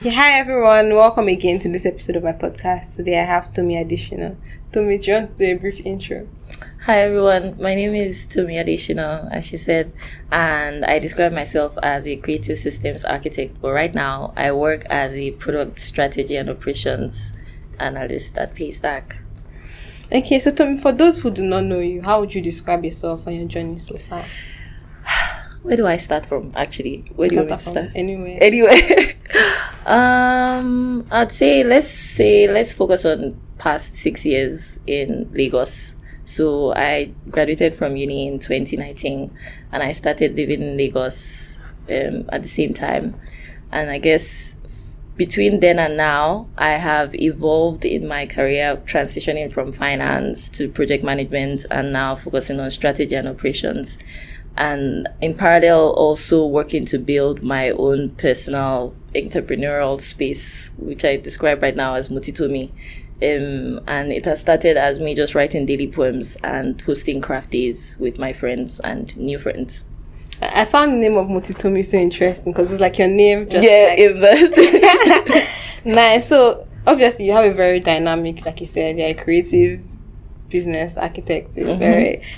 Okay, hi everyone. Welcome again to this episode of my podcast. Today I have Tomi Adesina. Tomi, do you want to do a brief intro? Hi everyone, my name is Tomi Adesina, as she said, and I describe myself as a creative systems architect. But right now, I work as a product strategy and operations analyst at Paystack. Okay, so Tomi, for those who do not know you, how would you describe yourself and your journey so far? Where do I start from, actually? Where do you want me to start? Anywhere. I'd say let's focus on past 6 years in Lagos. So I graduated from uni in 2019 and I started living in Lagos at the same time. And I guess between then and now, I have evolved in my career, transitioning from finance to project management and now focusing on strategy and operations. And in parallel, also working to build my own personal entrepreneurial space, which I describe right now as Motitomi. And it has started as me just writing daily poems and hosting craft days with my friends and new friends. I found the name of Motitomi so interesting because it's like your name. Nice. So obviously you have a very dynamic, like you said, you're a creative business architect.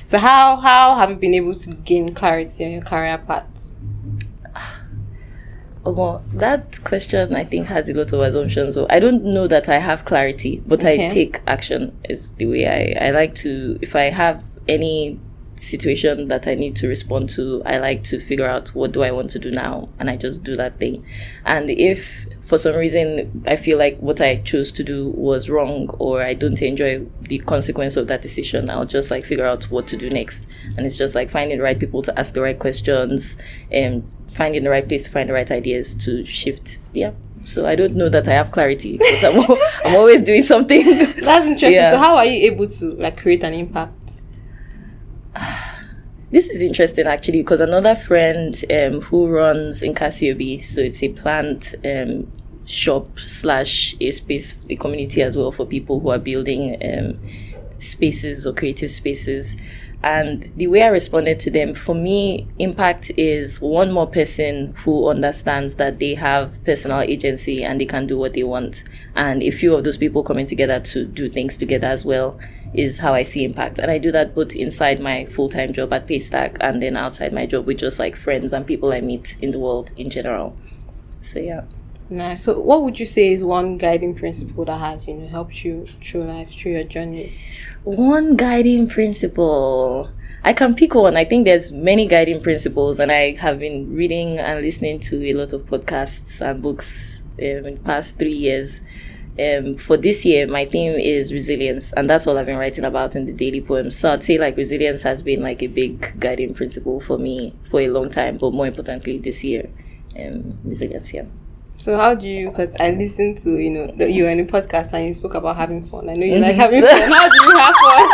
So how have you been able to gain clarity on your career path? Well, that question I think has a lot of assumptions. So I don't know that I have clarity, but I take action is the way I like to. If I have any situation that I need to respond to, I like to figure out what do I want to do now, and I just do that thing. And if for some reason I feel like what I chose to do was wrong or I don't enjoy the consequence of that decision, I'll just like figure out what to do next. And it's just like finding the right people to ask the right questions and finding the right place to find the right ideas to shift. Yeah. So I don't know that I have clarity, but I'm always doing something. That's interesting. Yeah. So how are you able to like create an impact? This is interesting actually because another friend who runs in Cassiope, so it's a plant shop / a space, a community as well for people who are building spaces or creative spaces. And the way I responded to them, for me, impact is one more person who understands that they have personal agency and they can do what they want. And a few of those people coming together to do things together as well is how I see impact. And I do that both inside my full-time job at Paystack and then outside my job with just like friends and people I meet in the world in general. So yeah. Nice. So what would you say is one guiding principle that has, helped you through life, through your journey? One guiding principle. I can pick one. I think there's many guiding principles and I have been reading and listening to a lot of podcasts and books in the past 3 years. For this year, my theme is resilience, and that's all I've been writing about in the daily poems. So I'd say like resilience has been like a big guiding principle for me for a long time, but more importantly this year, resilience, yeah. So how do you, because I listened to, you were in a podcast and you spoke about having fun. I know you like having fun. How do you have fun?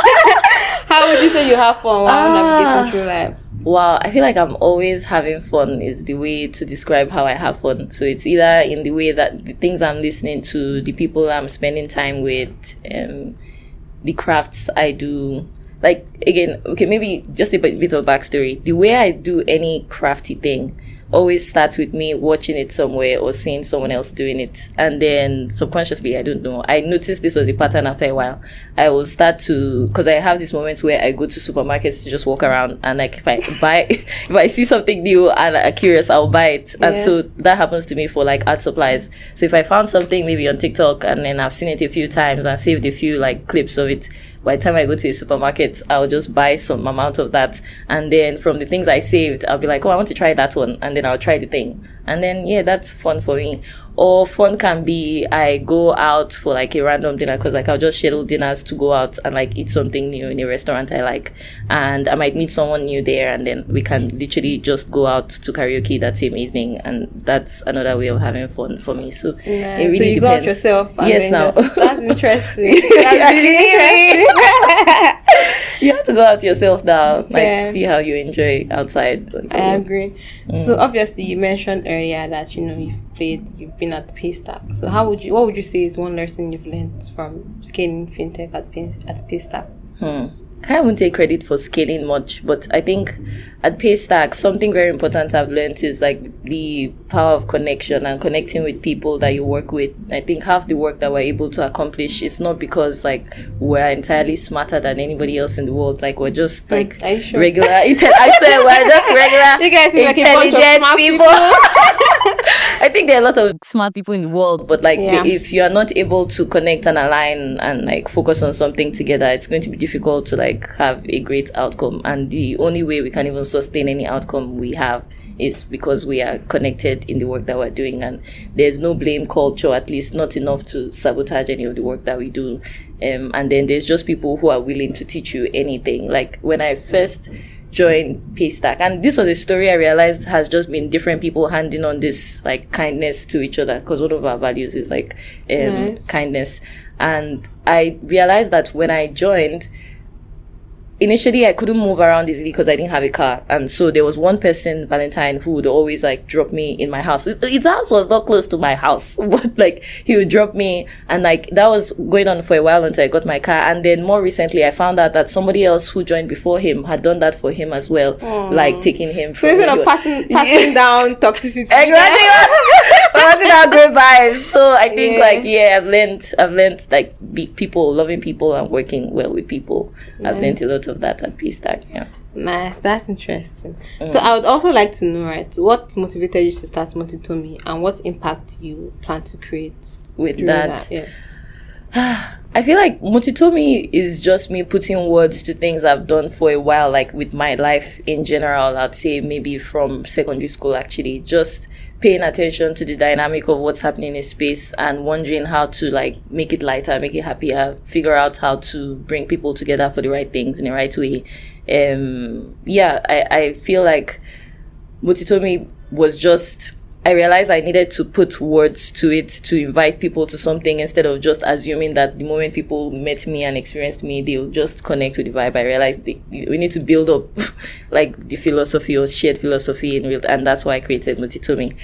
How would you say you have fun while navigating through life? Wow, I feel like I'm always having fun is the way to describe how I have fun. So it's either in the way that the things I'm listening to, the people I'm spending time with, the crafts I do. Like, again, okay, maybe just a bit of backstory. The way I do any crafty thing always starts with me watching it somewhere or seeing someone else doing it, and then subconsciously, I don't know, I noticed this was a pattern. After a while I will start to, because I have these moments where I go to supermarkets to just walk around and like if I see something new and I'm curious, I'll buy it. And so that happens to me for like art supplies. So if I found something maybe on TikTok and then I've seen it a few times and saved a few like clips of it, by the time I go to a supermarket, I'll just buy some amount of that. And then from the things I saved, I'll be like, oh, I want to try that one. And then I'll try the thing. And then, yeah, that's fun for me. Or fun can be, I go out for like a random dinner because like I'll just schedule dinners to go out and like eat something new in a restaurant I like. And I might meet someone new there and then we can literally just go out to karaoke that same evening. And that's another way of having fun for me. So it really so you depends. go out yourself. Yes, now. That's interesting. That's really interesting. You have to go out yourself now, like see how you enjoy outside. I agree. So obviously you mentioned earlier that you've been at Paystack. So what would you say is one lesson you've learned from scaling fintech at Paystack? can't even take credit for scaling much, but I think at Paystack, something very important I've learned is like the power of connection and connecting with people that you work with. I think half the work that we're able to accomplish is not because like we're entirely smarter than anybody else in the world. Like we're just like regular. I swear we're just regular, you guys seem like intelligent a bunch of people. I think there are a lot of smart people in the world, but like if you are not able to connect and align and like focus on something together, it's going to be difficult to like have a great outcome. And the only way we can even sustain any outcome we have is because we are connected in the work that we're doing, and there's no blame culture, at least not enough to sabotage any of the work that we do. And then there's just people who are willing to teach you anything. Like when I first joined Paystack, and this was a story I realized has just been different people handing on this like kindness to each other, because one of our values is like kindness. And I realized that when I joined, initially I couldn't move around easily because I didn't have a car, and so there was one person, Valentine, who would always like drop me in my house. His house was not close to my house, but like he would drop me, and like that was going on for a while until I got my car. And then more recently I found out that somebody else who joined before him had done that for him as well. Like taking him from, so it's not passing down toxicity. Exactly. Passing out great vibes. So I think I've learned like loving people and working well with people. I've learned a lot of that at Paystack. Nice, that's interesting. So I would also like to know, right, what motivated you to start Motitomi, and what impact you plan to create with that. I feel like Motitomi is just me putting words to things I've done for a while, like with my life in general. I'd say maybe from secondary school, actually, just paying attention to the dynamic of what's happening in space and wondering how to like make it lighter, make it happier, figure out how to bring people together for the right things in the right way. I feel like Motitomi was just, I realized I needed to put words to it to invite people to something, instead of just assuming that the moment people met me and experienced me, they'll just connect with the vibe. I realized we need to build up like the philosophy or shared philosophy in real, and that's why I created Motitomi.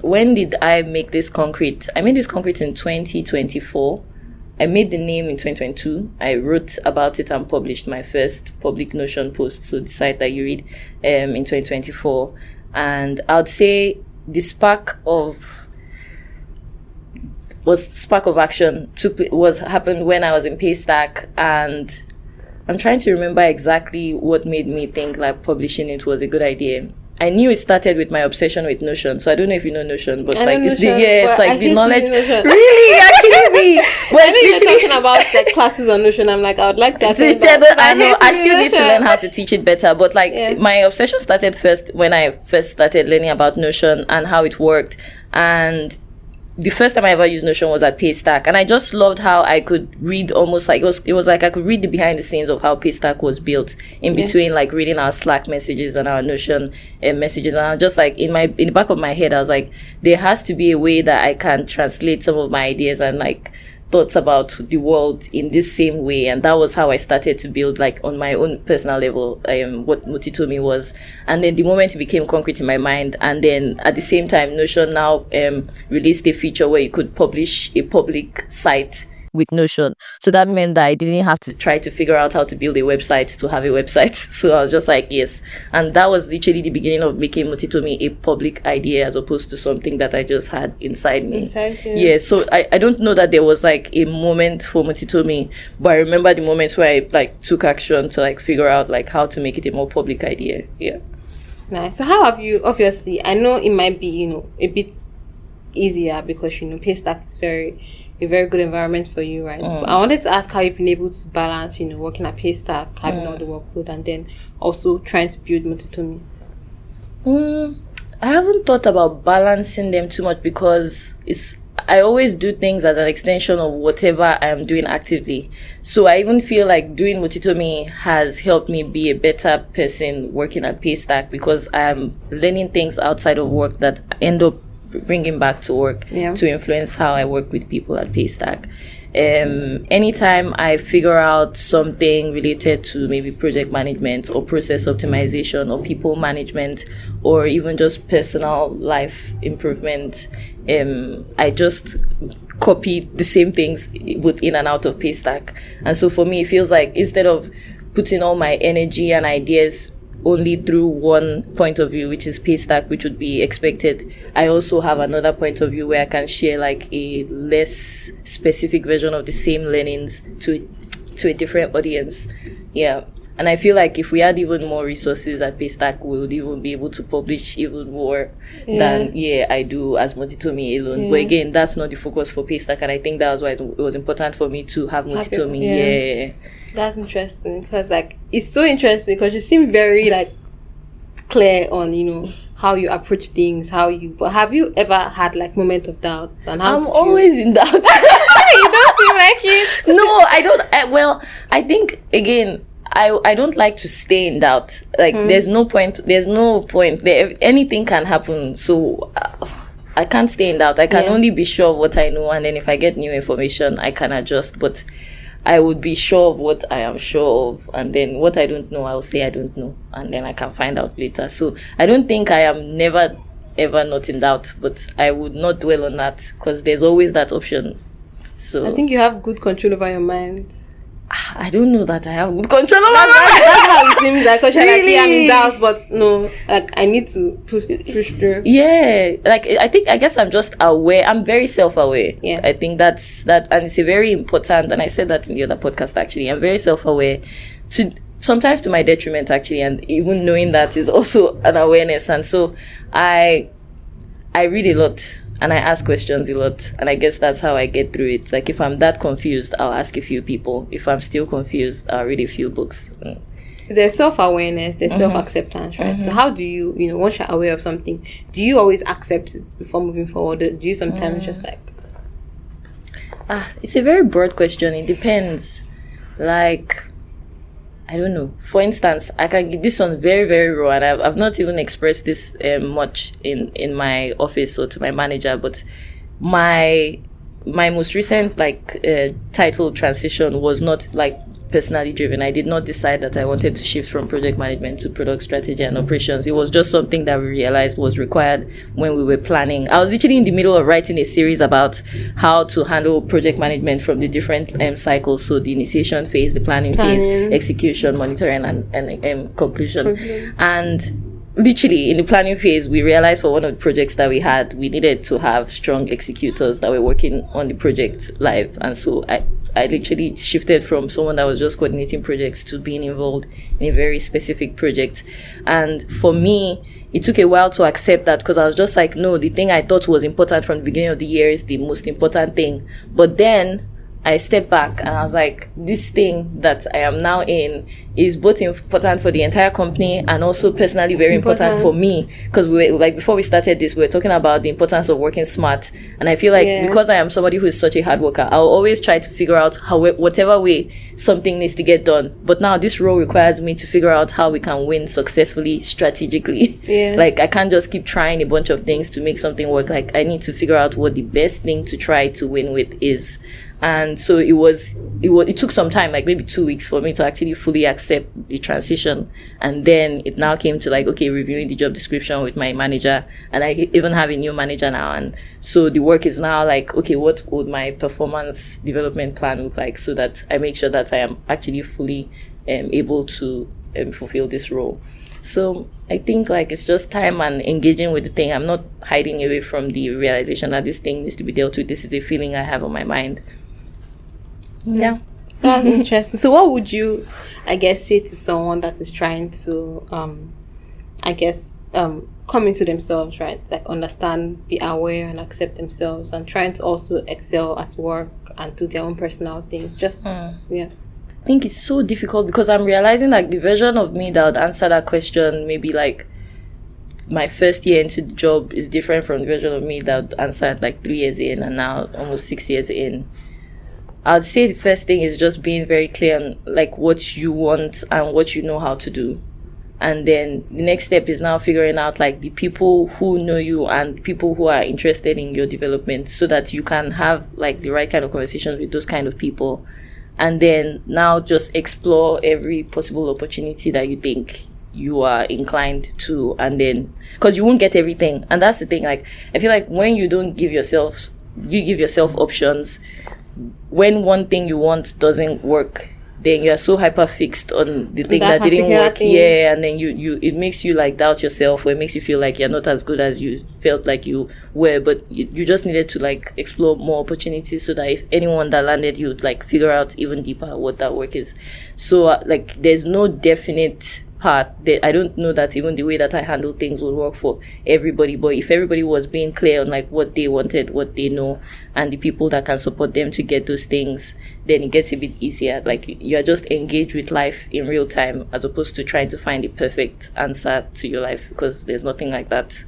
When did I make this concrete? I made this concrete in 2024. I made the name in 2022. I wrote about it and published my first public Notion post, so the site that you read, in 2024. And I would say the spark of action happened when I was in Paystack, and I'm trying to remember exactly what made me think like publishing it was a good idea. I knew it started with my obsession with Notion, so I don't know if you know Notion, but like it's the knowledge. Really, actually, but it's literally talking about the classes on Notion. I'm like, I would like to attend that. I know I still need to learn how to teach it better, but like my obsession started first when I first started learning about Notion and how it worked. And the first time I ever used Notion was at Paystack, and I just loved how I could read almost like it was like I could read the behind the scenes of how Paystack was built in between like reading our Slack messages and our Notion messages. And I was just like in the back of my head I was like, there has to be a way that I can translate some of my ideas and like thoughts about the world in this same way. And that was how I started to build like on my own personal level what Motitomi was. And then the moment it became concrete in my mind, and then at the same time Notion now released a feature where you could publish a public site with Notion. So that meant that I didn't have to try to figure out how to build a website to have a website. So I was just like, yes. And that was literally the beginning of making Motitomi a public idea as opposed to something that I just had inside me. Yeah, so I don't know that there was like a moment for Motitomi, but I remember the moments where I like took action to like figure out like how to make it a more public idea. Yeah. Nice. So how have you, obviously, I know it might be, a bit easier because, Paystack is a very good environment for you, right? But I wanted to ask how you've been able to balance, working at Paystack, having all the workload, and then also trying to build Motitomi. I haven't thought about balancing them too much because I always do things as an extension of whatever I am doing actively. So I even feel like doing Motitomi has helped me be a better person working at Paystack because I am learning things outside of work that end up bringing back to work to influence how I work with people at Paystack. Anytime I figure out something related to maybe project management or process optimization or people management or even just personal life improvement, I just copy the same things with in and out of Paystack. And so for me, it feels like instead of putting all my energy and ideas only through one point of view, which is Paystack, which would be expected, I also have another point of view where I can share like a less specific version of the same learnings to a different audience. Yeah. And I feel like if we had even more resources at Paystack, we would even be able to publish even more than I do as Motitomi alone. But again, that's not the focus for Paystack, and I think that was why it was important for me to have Motitomi. That's interesting, because like it's so interesting because you seem very like clear on, you know, how you approach things, but have you ever had like moment of doubt? And how I'm always in doubt. You don't seem like it. No, I don't. I think again, I don't like to stay in doubt. Like there's no point. Anything can happen. So I can't stay in doubt. I can only be sure of what I know, and then if I get new information, I can adjust. But I would be sure of what I am sure of, and then what I don't know, I will say I don't know, and then I can find out later. So I don't think I am never ever not in doubt, but I would not dwell on that because there's always that option. So I think you have good control over your mind. I don't know that I have good control over my mind. That's how it seems like. Because really? I'm in doubt, but no, like I need to push through. Yeah, like I guess I'm just aware. I'm very self-aware. Yeah, I think that's and it's a very important. And I said that in the other podcast actually. I'm very self-aware, sometimes to my detriment actually, and even knowing that is also an awareness. And so I read a lot. And I ask questions a lot. And I guess that's how I get through it. Like, if I'm that confused, I'll ask a few people. If I'm still confused, I'll read a few books. There's self-awareness, there's self-acceptance, right? So how do you, once you're aware of something, do you always accept it before moving forward? Or do you sometimes just like... It's a very broad question. It depends. Like... I don't know. For instance, I can get this one very, very raw, and I've not even expressed this much in my office or to my manager. But my most recent title transition was not like personally driven. I did not decide that I wanted to shift from project management to product strategy and operations. It was just something that we realized was required when we were planning. I was literally in the middle of writing a series about how to handle project management from the different cycles. So the initiation phase, the planning phase, execution, monitoring, and conclusion. And literally in the planning phase, we realized for one of the projects that we had, we needed to have strong executors that were working on the project live. And so I literally shifted from someone that was just coordinating projects to being involved in a very specific project. And for me, it took a while to accept that, because I was just like, no, the thing I thought was important from the beginning of the year is the most important thing. But then I stepped back and I was like, this thing that I am now in is both important for the entire company and also personally very important for me. Because we were, like, before we started this, we were talking about the importance of working smart. And I feel like because I am somebody who is such a hard worker, I'll always try to figure out how, whatever way something needs to get done. But now this role requires me to figure out how we can win successfully, strategically. Like, I can't just keep trying a bunch of things to make something work. Like, I need to figure out what the best thing to try to win with is. And so it took some time, like maybe 2 weeks, for me to actually fully accept the transition. And then it now came to like, okay, reviewing the job description with my manager, and I even have a new manager now. And so the work is now like, okay, what would my performance development plan look like, so that I make sure that I am actually fully able to fulfill this role. So I think like it's just time and engaging with the thing. I'm not hiding away from the realization that this thing needs to be dealt with. This is a feeling I have on my mind. Yeah. That's interesting. So what would you, I guess, say to someone that is trying to, come into themselves, right? Like understand, be aware and accept themselves, and trying to also excel at work and do their own personal things. Just, I think it's so difficult, because I'm realizing like the version of me that would answer that question maybe like my first year into the job is different from the version of me that would answer it like 3 years in, and now almost 6 years in. I'd say the first thing is just being very clear on like what you want and what you know how to do. And then the next step is now figuring out like the people who know you and people who are interested in your development, so that you can have like the right kind of conversations with those kind of people. And then now just explore every possible opportunity that you think you are inclined to. And then, because you won't get everything. And that's the thing, like I feel like when you don't give yourself you give yourself options. When one thing you want doesn't work, then you are so hyper fixed on the thing that didn't work. Yeah, and then you it makes you like doubt yourself, or it makes you feel like you're not as good as you felt like you were, but you just needed to like explore more opportunities, so that if anyone that landed, you'd like figure out even deeper what that work is. So like there's no definite part that I don't know that even the way that I handle things will work for everybody, but if everybody was being clear on like what they wanted, what they know, and the people that can support them to get those things, then it gets a bit easier. Like you're just engaged with life in real time, as opposed to trying to find the perfect answer to your life, because there's nothing like that.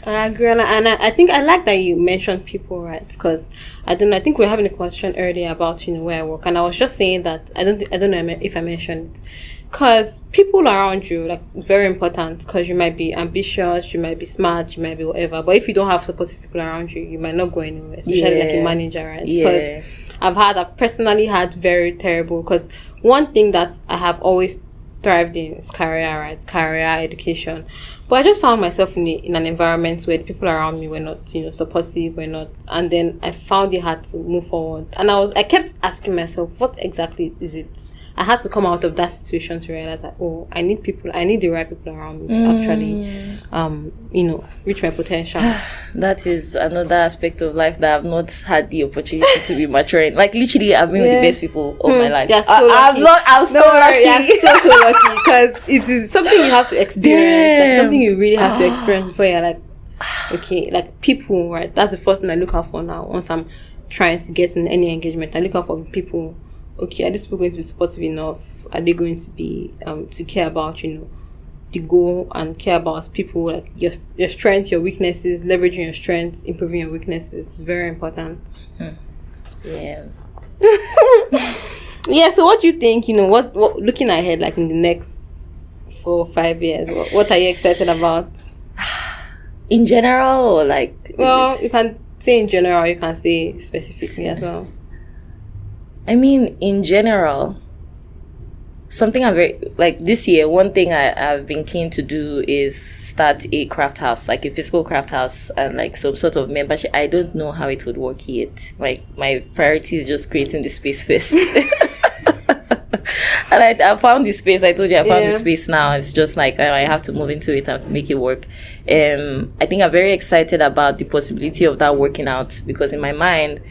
I agree, and I think I like that you mentioned people, right? Because I think we were having a question earlier about where I work, and I was just saying that I don't know if I mentioned it. Because people around you, like, very important, because you might be ambitious, you might be smart, you might be whatever. But if you don't have supportive people around you, you might not go anywhere, especially like a manager, right? Yeah. Because I've personally had very terrible, because one thing that I have always thrived in is career, right? Career, education. But I just found myself in an environment where the people around me were not, supportive, were not, and then I found it hard to move forward. And I kept asking myself, what exactly is it? I had to come out of that situation to realize that, I need the right people around me to actually, reach my potential. That is another aspect of life that I've not had the opportunity to be maturing. Like, literally, I've been with the best people of my life. You're so lucky. I'm so lucky. You're so lucky, because it is something you have to experience. Like, something you really have to experience before you're like, okay, like people, right? That's the first thing I look out for now. Once I'm trying to get in any engagement, I look out for people. Okay, are these people going to be supportive enough? Are they going to be to care about the goal, and care about people, like your strengths, your weaknesses, leveraging your strengths, improving your weaknesses? Very important. Yeah. Yeah. So what do you think? What looking ahead, like in the next 4 or 5 years, what are you excited about? In general, or like? Well, you can say in general. You can say specifically as well. I mean, in general, something I'm very, like this year, one thing I've been keen to do is start a craft house, like a physical craft house, and like some sort of membership. I don't know how it would work yet. Like, my priority is just creating the space first. And I found the space. I told you I found the space now. It's just like I have to move into it and make it work. I think I'm very excited about the possibility of that working out, because in my mind,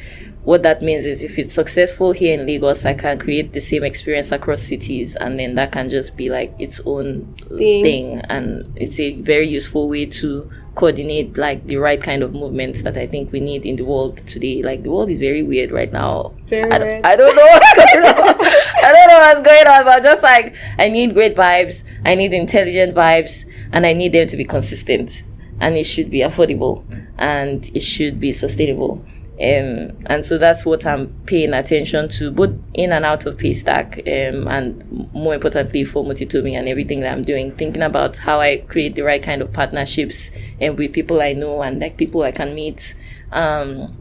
what that means is if it's successful here in Lagos, I can create the same experience across cities, and then that can just be like its own thing. And it's a very useful way to coordinate like the right kind of movement that I think we need in the world today. Like, the world is very weird right now. I don't know what's going on. I don't know what's going on, but just like, I need great vibes, I need intelligent vibes, and I need them to be consistent, and it should be affordable, and it should be sustainable. And so that's what I'm paying attention to, both in and out of Paystack, and more importantly for Motitomi and everything that I'm doing, thinking about how I create the right kind of partnerships and with people I know and like people I can meet. And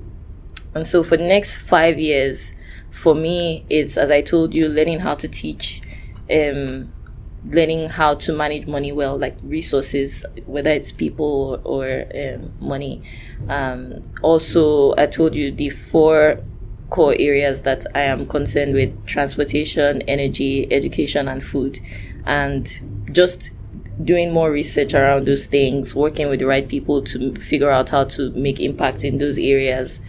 so for the next 5 years, for me, it's, as I told you, learning how to teach, learning how to manage money well, like resources, whether it's people or money. Also, I told you the 4 core areas that I am concerned with: transportation, energy, education, and food. And just doing more research around those things, working with the right people to figure out how to make impact in those areas.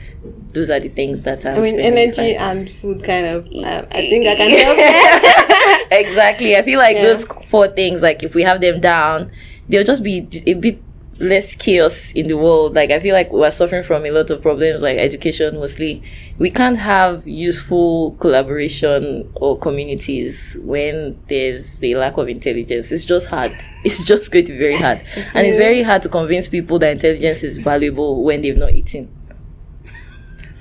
Those are the things that I'm energy and food kind of, I think I can help. Exactly. I feel like those 4 things, like if we have them down, they'll just be a bit less chaos in the world. Like, I feel like we're suffering from a lot of problems, like education mostly. We can't have useful collaboration or communities when there's a lack of intelligence. It's just hard. It's just going to be very hard. And it's very hard to convince people that intelligence is valuable when they've not eaten.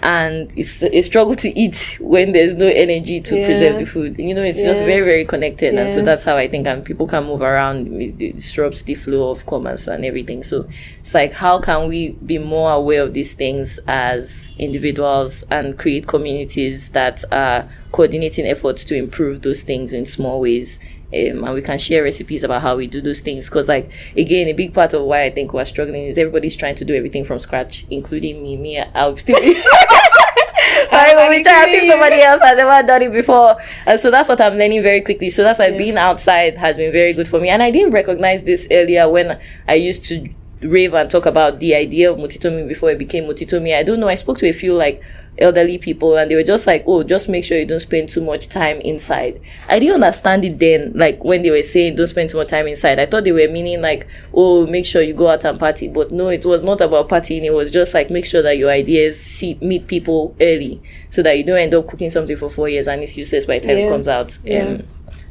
And it's a struggle to eat when there's no energy to preserve the food. It's just very, very connected. And so that's how I think people can move around. It disrupts the flow of commerce and everything. So it's like, how can we be more aware of these things as individuals and create communities that are coordinating efforts to improve those things in small ways? and we can share recipes about how we do those things. Because, like, again, a big part of why I think we're struggling is everybody's trying to do everything from scratch, including me. I'll still be I will be trying to see somebody else has ever done it before. And so that's what I'm learning very quickly. So that's why being outside has been very good for me. And I didn't recognize this earlier when I used to rave and talk about the idea of Motitomi before it became Motitomi. I don't know. I spoke to a few like elderly people and they were just like, oh, just make sure you don't spend too much time inside. I didn't understand it then, like when they were saying don't spend too much time inside. I thought they were meaning like, oh, make sure you go out and party. But no, it was not about partying. It was just like, make sure that your ideas meet people early so that you don't end up cooking something for 4 years and it's useless by the time it comes out.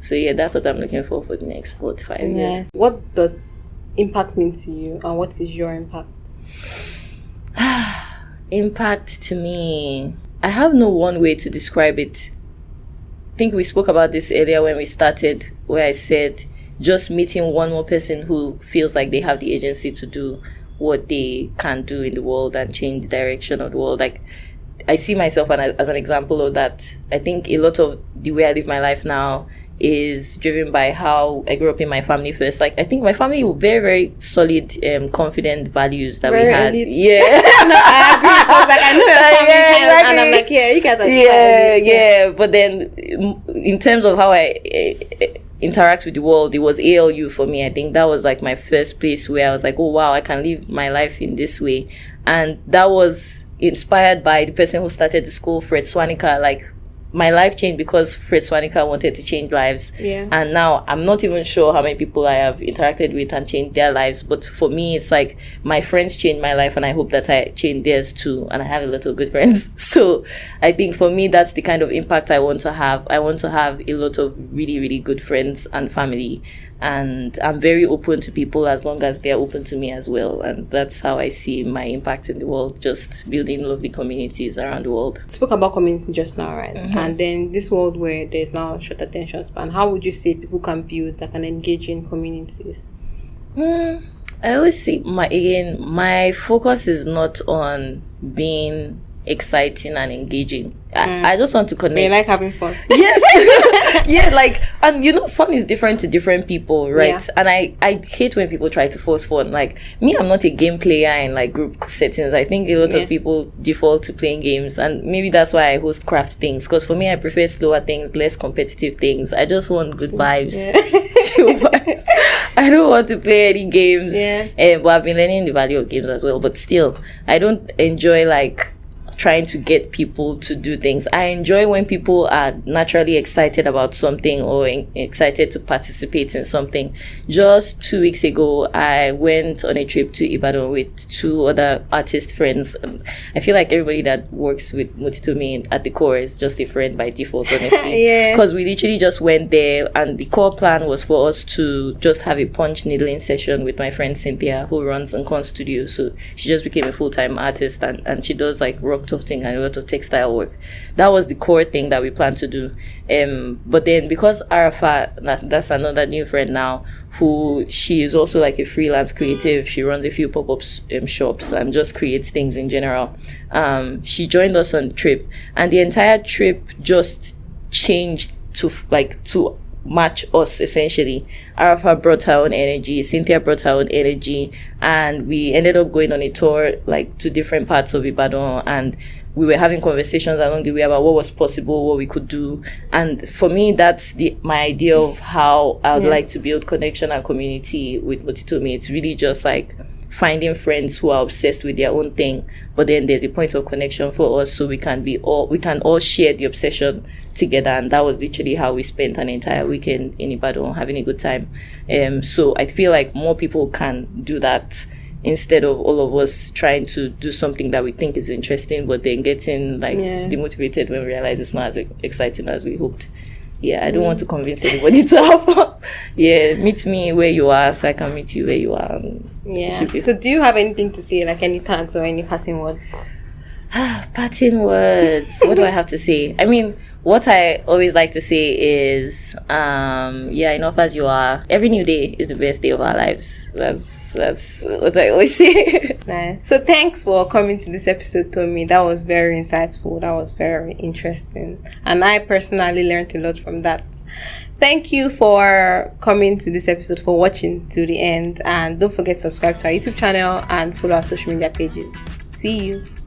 So yeah, that's what I'm looking for the next 4 to 5 years. What does impact mean to you, and what is your impact? Impact to me, I have no one way to describe it. I think we spoke about this earlier when we started, where I said just meeting one more person who feels like they have the agency to do what they can do in the world and change the direction of the world. Like, I see myself as an example of that. I think a lot of the way I live my life now is driven by how I grew up in my family first. Like, I think my family were very, very solid, confident values that very we had. elite. Yeah. No, I agree, because like I know your family exactly. And I'm like, yeah, you guys are yeah. But then in terms of how I interact with the world, it was ALU for me. I think that was like my first place where I was like, oh wow, I can live my life in this way. And that was inspired by the person who started the school, Fred Swanica. Like, my life changed because Fred Swanica wanted to change lives. Yeah. And now I'm not even sure how many people I have interacted with and changed their lives. But for me, it's like my friends changed my life and I hope that I change theirs too. And I have a lot of good friends. So I think for me, that's the kind of impact I want to have. I want to have a lot of really, really good friends and family. And I'm very open to people as long as they're open to me as well. And that's how I see my impact in the world, just building lovely communities around the world. You spoke about community just now, right? Mm-hmm. And then this world where there's now short attention span, how would you say people can build like an engaging communities? I always say, my focus is not on being exciting and engaging. I just want to connect. You like having fun. Yes. Yeah, like, and you know, fun is different to different people, right? Yeah. And I hate when people try to force fun. Like me, I'm not a game player in like group settings. I think a lot of people default to playing games, and maybe that's why I host craft things, because for me, I prefer slower things, less competitive things. I just want good vibes. Chill vibes. I don't want to play any games. But I've been learning the value of games as well. But still, I don't enjoy like trying to get people to do things. I enjoy when people are naturally excited about something or excited to participate in something. Just 2 weeks ago, I went on a trip to Ibadan with 2 other artist friends. I feel like everybody that works with Motitomi at the core is just a friend by default, honestly. Because we literally just went there, and the core plan was for us to just have a punch needling session with my friend Cynthia, who runs Uncon Studio. So she just became a full-time artist, and she does like rock tufting and a lot of textile work. That was the core thing that we planned to do. But then because Arafat, that's another new friend now, who she is also like a freelance creative. She runs a few pop-up shops and just creates things in general. She joined us on the trip, and the entire trip just changed to match us essentially. Arafat brought her own energy, Cynthia brought her own energy, and we ended up going on a tour like to different parts of Ibadan, and we were having conversations along the way about what was possible, what we could do. And for me, that's my idea of how I would like to build connection and community with Motitomi. It's really just like finding friends who are obsessed with their own thing, but then there's a point of connection for us, so we can all share the obsession together. And that was literally how we spent an entire weekend in Ibadan, having a good time. So I feel like more people can do that, instead of all of us trying to do something that we think is interesting, but then getting like demotivated when we realize it's not as exciting as we hoped. I don't want to convince anybody to have fun. Meet me where you are so I can meet you where you are. So do you have anything to say, like any tags or any parting words? Parting words. What do I have to say? I mean, what I always like to say is, enough as you are. Every new day is the best day of our lives. That's what I always say. Nice. So thanks for coming to this episode, Tomi. That was very insightful. That was very interesting. And I personally learned a lot from that. thank you for coming to this episode, for watching to the end, and don't forget to subscribe to our YouTube channel and follow our social media pages. See you.